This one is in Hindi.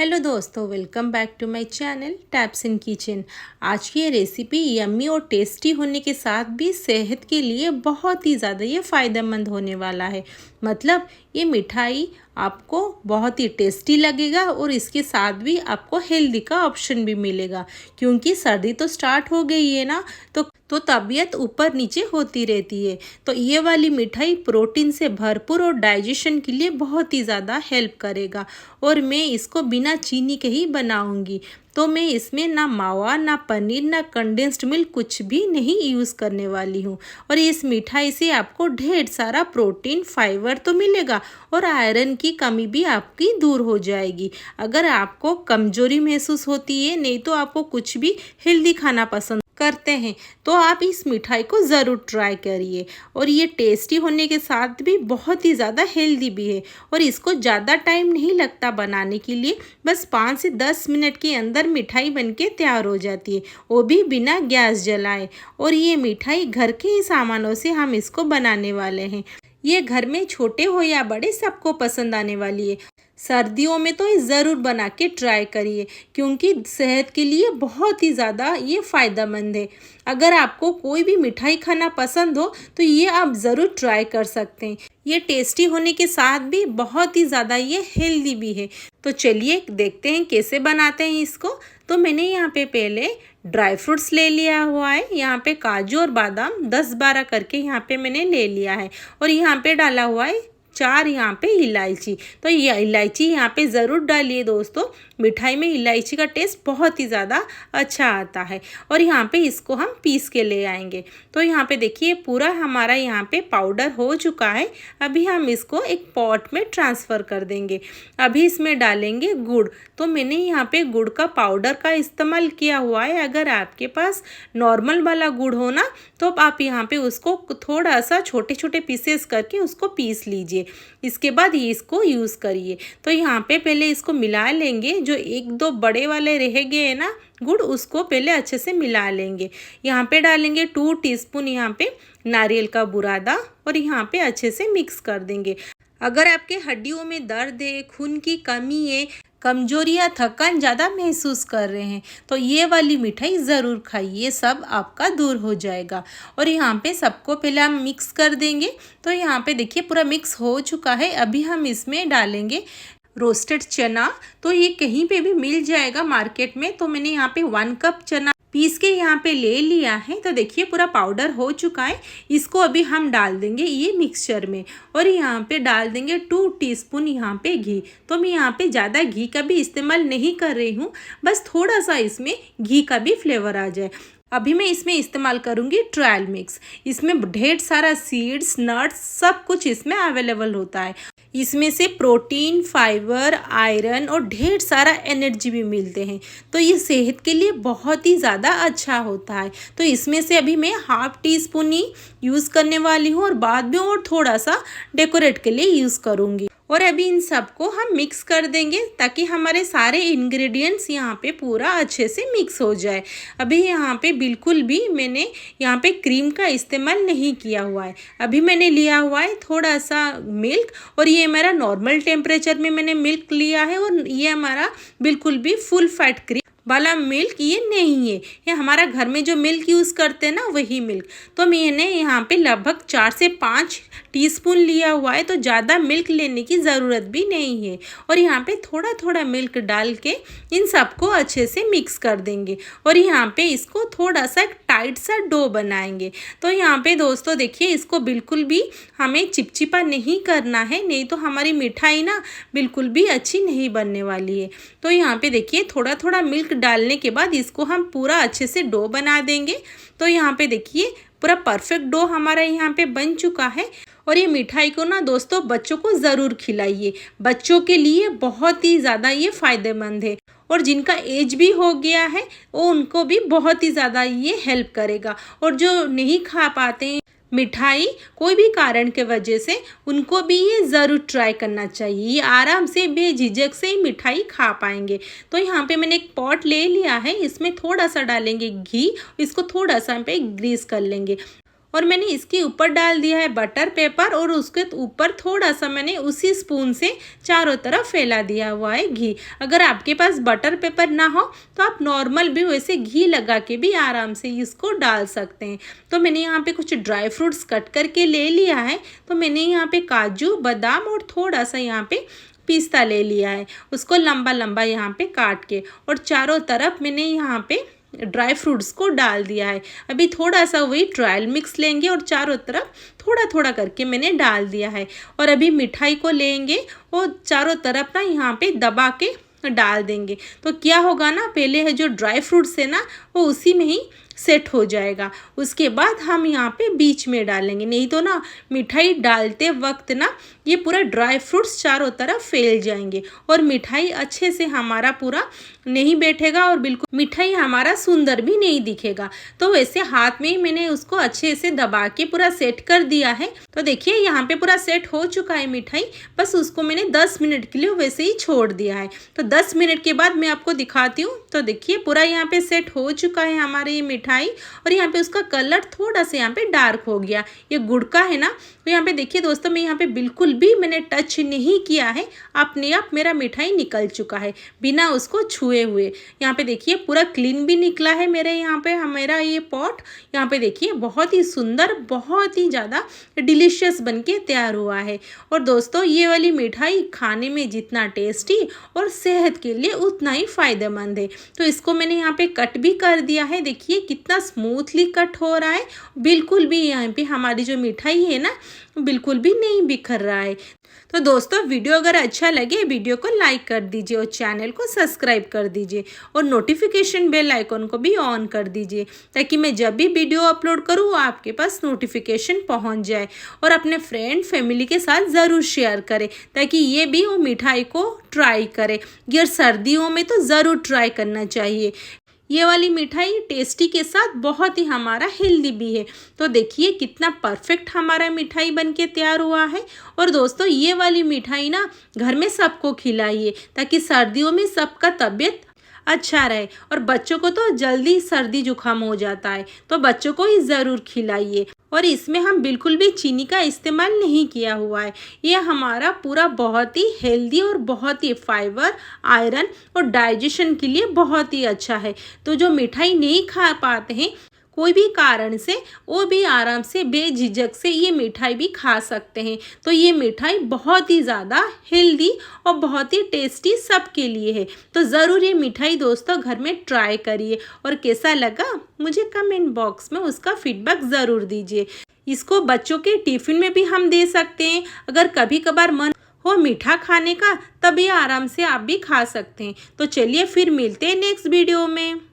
हेलो दोस्तों, welcome back to my channel taps in kitchen. आज की ये रेसिपी यम्मी और टेस्टी होने के साथ भी सेहत के लिए बहुत ही ज़्यादा ये फ़ायदेमंद होने वाला है। मतलब ये मिठाई आपको बहुत ही टेस्टी लगेगा और इसके साथ भी आपको हेल्दी का ऑप्शन भी मिलेगा, क्योंकि सर्दी तो स्टार्ट हो गई है ना, तो तबीयत ऊपर नीचे होती रहती है। तो ये वाली मिठाई प्रोटीन से भरपूर और डाइजेशन के लिए बहुत ही ज़्यादा हेल्प करेगा। और मैं इसको बिना चीनी के ही बनाऊंगी। तो मैं इसमें ना मावा, ना पनीर, ना कंडेंस्ड मिल्क कुछ भी नहीं यूज़ करने वाली हूँ। और इस मिठाई से आपको ढेर सारा प्रोटीन, फाइबर तो मिलेगा और आयरन की कमी भी आपकी दूर हो जाएगी। अगर आपको कमजोरी महसूस होती है, नहीं तो आपको कुछ भी हेल्दी खाना पसंद करते हैं, तो आप इस मिठाई को ज़रूर ट्राई करिए। और ये टेस्टी होने के साथ भी बहुत ही ज़्यादा हेल्दी भी है। और इसको ज़्यादा टाइम नहीं लगता बनाने के लिए, बस 5 से 10 मिनट के अंदर मिठाई बनके तैयार हो जाती है, वो भी बिना गैस जलाए। और ये मिठाई घर के ही सामानों से हम इसको बनाने वाले हैं। ये घर में छोटे हो या बड़े सबको पसंद आने वाली है। सर्दियों में तो ये ज़रूर बना के ट्राई करिए, क्योंकि सेहत के लिए बहुत ही ज़्यादा ये फ़ायदेमंद है। अगर आपको कोई भी मिठाई खाना पसंद हो तो ये आप ज़रूर ट्राई कर सकते हैं। ये टेस्टी होने के साथ भी बहुत ही ज़्यादा ये हेल्दी भी है। तो चलिए देखते हैं कैसे बनाते हैं इसको। तो मैंने यहाँ पे पहले ड्राई फ्रूट्स ले लिया हुआ है। यहाँ पे काजू और बादाम 10-12 करके यहाँ पे मैंने ले लिया है। और यहाँ पे डाला हुआ है 4 यहाँ पे इलायची। तो ये इलायची यहाँ पे ज़रूर डालिए दोस्तों, मिठाई में इलायची का टेस्ट बहुत ही ज़्यादा अच्छा आता है। और यहाँ पे इसको हम पीस के ले आएंगे। तो यहाँ पे देखिए पूरा हमारा यहाँ पे पाउडर हो चुका है। अभी हम इसको एक पॉट में ट्रांसफ़र कर देंगे। अभी इसमें डालेंगे गुड़। तो मैंने यहाँ पे गुड़ का पाउडर का इस्तेमाल किया हुआ है। अगर आपके पास नॉर्मल वाला गुड़ हो ना, तो आप यहाँ पे उसको थोड़ा सा छोटे छोटे पीसेस करके उसको पीस लीजिए। इसके बाद ये इसको यूज़ करिए। तो यहाँ पे पहले इसको मिला लेंगे। जो 1-2 बड़े वाले रह गए हैं ना गुड़, उसको पहले अच्छे से मिला लेंगे। यहाँ पे डालेंगे 2 टीस्पून यहाँ पे नारियल का बुरादा और यहाँ पे अच्छे से मिक्स कर देंगे। अगर आपके हड्डियों में दर्द है, खून की कमी है, कमजोरी या थकान ज़्यादा महसूस कर रहे हैं, तो ये वाली मिठाई ज़रूर खाइए, सब आपका दूर हो जाएगा। और यहाँ पे सबको पहले हम मिक्स कर देंगे। तो यहाँ पे देखिए पूरा मिक्स हो चुका है। अभी हम इसमें डालेंगे रोस्टेड चना। तो ये कहीं पे भी मिल जाएगा मार्केट में। तो मैंने यहाँ पे 1 कप चना पीस के यहाँ पे ले लिया है। तो देखिए पूरा पाउडर हो चुका है। इसको अभी हम डाल देंगे ये मिक्सचर में। और यहाँ पे डाल देंगे 2 टीस्पून यहाँ पे घी। तो मैं यहाँ पे ज़्यादा घी का भी इस्तेमाल नहीं कर रही हूँ, बस थोड़ा सा इसमें घी का भी फ्लेवर आ जाए। अभी मैं इसमें इस्तेमाल करूँगी ट्रायल मिक्स। इसमें ढेर सारा सीड्स, नट्स, सब कुछ इसमें अवेलेबल होता है। इसमें से प्रोटीन, फाइबर, आयरन और ढेर सारा एनर्जी भी मिलते हैं। तो ये सेहत के लिए बहुत ही ज़्यादा अच्छा होता है। तो इसमें से अभी मैं 1/2 टीस्पून ही यूज़ करने वाली हूँ और बाद में और थोड़ा सा डेकोरेट के लिए यूज़ करूँगी। और अभी इन सबको हम मिक्स कर देंगे ताकि हमारे सारे इंग्रेडिएंट्स यहाँ पे पूरा अच्छे से मिक्स हो जाए। अभी यहाँ पे बिल्कुल भी मैंने यहाँ पे क्रीम का इस्तेमाल नहीं किया हुआ है। अभी मैंने लिया हुआ है थोड़ा सा मिल्क। और ये मेरा नॉर्मल टेम्परेचर में मैंने मिल्क लिया है। और ये हमारा बिल्कुल भी फुल फैट क्रीम वाला मिल्क ये नहीं है। ये हमारा घर में जो मिल्क यूज़ करते हैं ना, वही मिल्क। तो मैंने यहाँ पे लगभग 4 से 5 टीस्पून लिया हुआ है। तो ज़्यादा मिल्क लेने की ज़रूरत भी नहीं है। और यहाँ पे थोड़ा थोड़ा मिल्क डाल के इन सबको अच्छे से मिक्स कर देंगे। और यहाँ पे इसको थोड़ा सा टाइट सा डो बनाएंगे। तो यहाँ पे दोस्तों देखिए, इसको बिल्कुल भी हमें चिपचिपा नहीं करना है, नहीं तो हमारी मिठाई ना बिल्कुल भी अच्छी नहीं बनने वाली है। तो यहाँ पे देखिए थोड़ा थोड़ा मिल्क डालने के बाद इसको हम पूरा अच्छे से डो बना देंगे। तो यहाँ पे देखिए पूरा परफेक्ट डो हमारा यहाँ पे बन चुका है। और ये मिठाई को ना दोस्तों बच्चों को ज़रूर खिलाइए। बच्चों के लिए बहुत ही ज़्यादा ये फ़ायदेमंद है। और जिनका एज भी हो गया है वो उनको भी बहुत ही ज़्यादा ये हेल्प करेगा। और जो नहीं खा पाते हैं मिठाई कोई भी कारण के वजह से, उनको भी ये ज़रूर ट्राई करना चाहिए। ये आराम से बेझिझक से ही मिठाई खा पाएंगे। तो यहाँ पे मैंने एक पॉट ले लिया है। इसमें थोड़ा सा डालेंगे घी, इसको थोड़ा सा पे ग्रीस कर लेंगे। और मैंने इसके ऊपर डाल दिया है बटर पेपर और उसके ऊपर थोड़ा सा मैंने उसी स्पून से चारों तरफ फैला दिया हुआ है घी। अगर आपके पास बटर पेपर ना हो तो आप नॉर्मल भी वैसे घी लगा के भी आराम से इसको डाल सकते हैं। तो मैंने यहाँ पे कुछ ड्राई फ्रूट्स कट करके ले लिया है। तो मैंने यहाँ पे काजू, बादाम और थोड़ा सा यहाँ पे पिस्ता ले लिया है, उसको लंबा लंबा यहाँ पे काट के, और चारों तरफ मैंने यहाँ पे ड्राई फ्रूट्स को डाल दिया है। अभी थोड़ा सा वही ट्रायल मिक्स लेंगे और चारों तरफ थोड़ा थोड़ा करके मैंने डाल दिया है। और अभी मिठाई को लेंगे और चारों तरफ ना यहाँ पे दबा के डाल देंगे। तो क्या होगा ना, पहले है जो ड्राई फ्रूट्स है ना वो उसी में ही सेट हो जाएगा। उसके बाद हम यहाँ पे बीच में डालेंगे, नहीं तो ना मिठाई डालते वक्त ना ये पूरा ड्राई फ्रूट्स चारों तरफ फैल जाएंगे और मिठाई अच्छे से हमारा पूरा नहीं बैठेगा और बिल्कुल मिठाई हमारा सुंदर भी नहीं दिखेगा। तो वैसे हाथ में ही मैंने उसको अच्छे से दबा के पूरा सेट कर दिया है। तो देखिए यहाँ पे पूरा सेट हो चुका है मिठाई, बस उसको मैंने 10 मिनट के लिए वैसे ही छोड़ दिया है। तो 10 मिनट के बाद मैं आपको दिखाती हूँ। तो देखिए पूरा यहाँ पे सेट हो चुका है हमारे ये मिठाई, और यहाँ पे उसका कलर थोड़ा सा यहाँ पे डार्क हो गया। ये गुड़ का है ना, तो यहाँ पे देखिए दोस्तों मैं यहाँ पे बिल्कुल भी मैंने टच नहीं किया है, अपने आप मेरा मिठाई निकल चुका है बिना उसको छुए हुए। यहाँ पे देखिए पूरा क्लीन भी निकला है मेरे यहाँ पे मेरा ये पॉट। यहाँ पे देखिए बहुत ही सुंदर, बहुत ही ज़्यादा डिलीशियस बनके तैयार हुआ है। और दोस्तों ये वाली मिठाई खाने में जितना टेस्टी और सेहत के लिए उतना ही फ़ायदेमंद है। तो इसको मैंने यहाँ पे कट भी कर दिया है, देखिए कितना स्मूथली कट हो रहा है, बिल्कुल भी यहाँ पे हमारी जो मिठाई है ना बिल्कुल भी नहीं बिखर रहा है। तो दोस्तों वीडियो अगर अच्छा लगे वीडियो को लाइक कर दीजिए और चैनल को सब्सक्राइब कर दीजिए और नोटिफिकेशन बेल आइकॉन को भी ऑन कर दीजिए, ताकि मैं जब भी वीडियो अपलोड करूँ वो आपके पास नोटिफिकेशन पहुंच जाए। और अपने फ्रेंड फैमिली के साथ ज़रूर शेयर करें ताकि ये भी वो मिठाई को ट्राई करें। ये सर्दियों में तो ज़रूर ट्राई करना चाहिए। ये वाली मिठाई टेस्टी के साथ बहुत ही हमारा हेल्दी भी है। तो देखिए कितना परफेक्ट हमारा मिठाई बनके तैयार हुआ है। और दोस्तों ये वाली मिठाई ना घर में सबको खिलाइए ताकि सर्दियों में सबका तबीयत अच्छा रहे। और बच्चों को तो जल्दी सर्दी जुकाम हो जाता है, तो बच्चों को ही ज़रूर खिलाइए। और इसमें हम बिल्कुल भी चीनी का इस्तेमाल नहीं किया हुआ है। ये हमारा पूरा बहुत ही हेल्दी और बहुत ही फाइबर, आयरन और डाइजेशन के लिए बहुत ही अच्छा है। तो जो मिठाई नहीं खा पाते हैं कोई भी कारण से, वो भी आराम से बेझिझक से ये मिठाई भी खा सकते हैं। तो ये मिठाई बहुत ही ज़्यादा हेल्दी और बहुत ही टेस्टी सबके लिए है। तो ज़रूर ये मिठाई दोस्तों घर में ट्राई करिए और कैसा लगा मुझे कमेंट बॉक्स में उसका फीडबैक ज़रूर दीजिए। इसको बच्चों के टिफ़िन में भी हम दे सकते हैं। अगर कभी कभार मन हो मीठा खाने का तभी आराम से आप भी खा सकते हैं। तो चलिए फिर मिलते हैं नेक्स्ट वीडियो में।